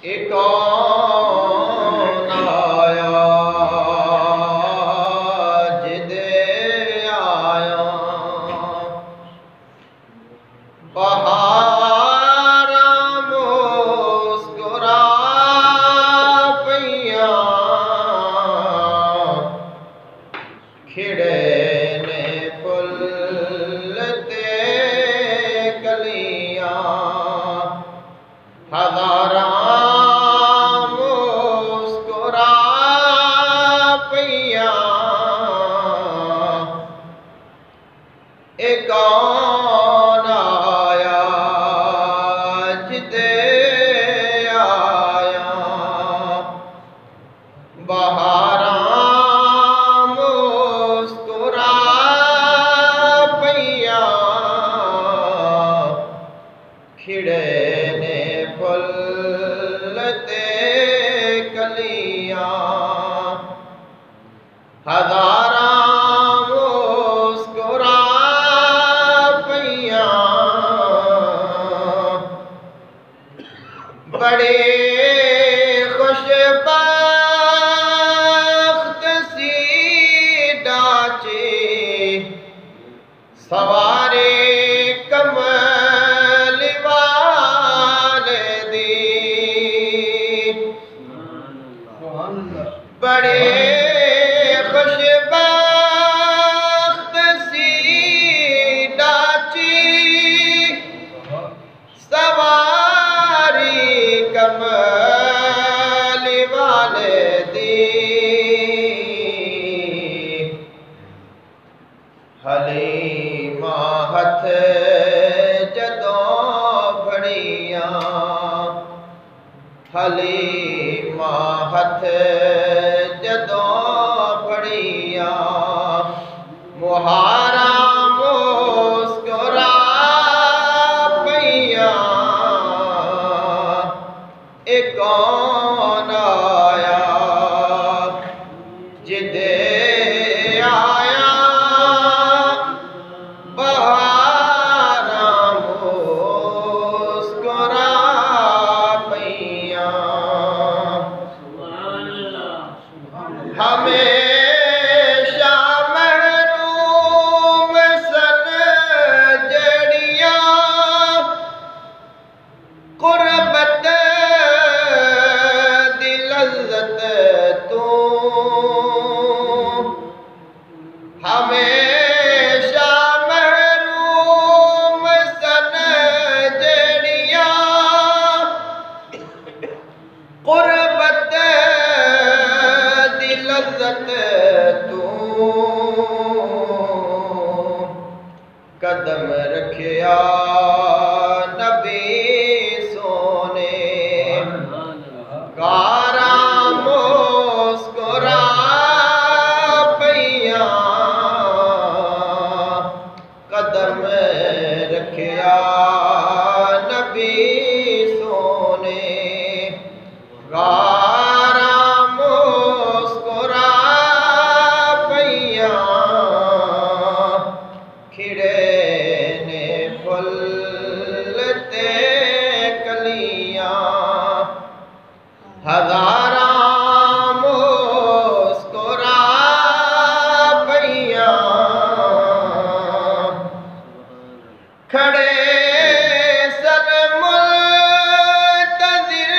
एक कौन आया जिदे आया बहारा मुस्कुरा पईया खिड़े ने फुल ते कलियां हज़ारा मुस्कुरा पईया एक कौन आया जिदे आया बहारा मुस्कुरा पईया खिड़े ने फुल ते कलियां हज़ारा मुस्कुरा पईया बड़े खुशबख्त सी डाचे सवारे कमल वाले दी बड़े खुशबख्त सी डाची सवारी कमल वाले दी हलीमा हथ जदों फड़िया हलीमा हथ जदों फड़िया मुहारा मुस्कुरा पईया एक कौन आया जिदे आया बहारा मुस्कुरा पईया हमेशा महरूम सन जड़िया कुर्बत दी लज़्ज़त तू हमेशा महरूम सन जड़िया कुर्बत दी लज़्ज़त तू कदम रखिया नबी सोने गारा मुस्कुरा पईया कदम रखिया नबी सोने गारा मुस्कुरा पईया खिड़े ने फुल ते कलियां हज़ारा मुस्कुरा पईया खड़े सन मुल्तज़िर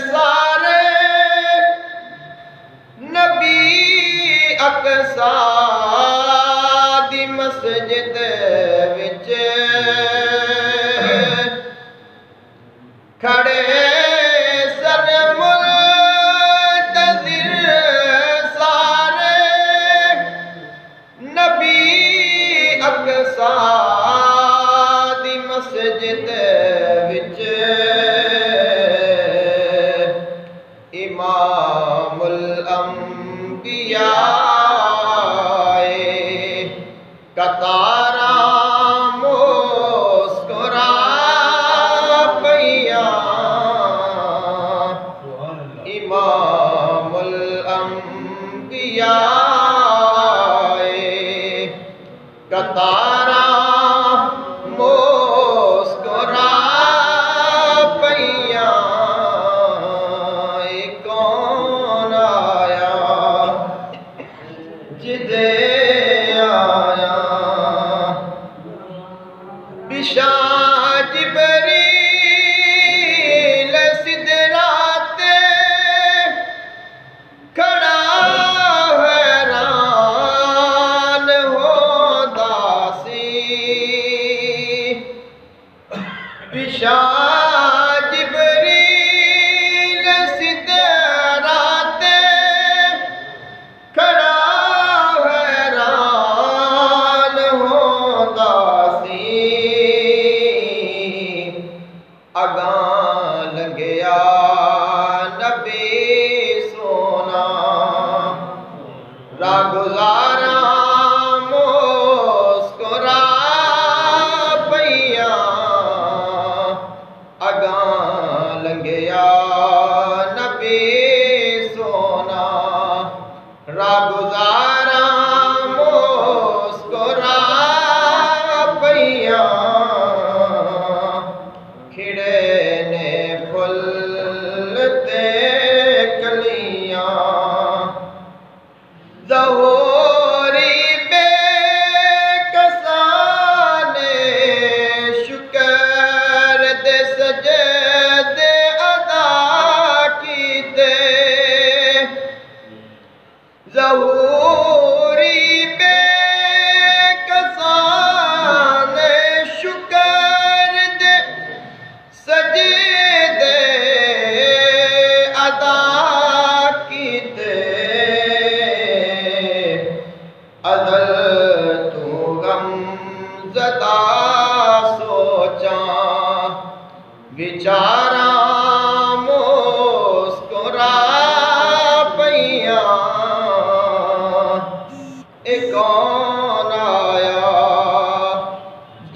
सारे नबी अक़सा दी मस्जिद विच खड़े सन मुल्तज़िर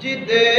जिदे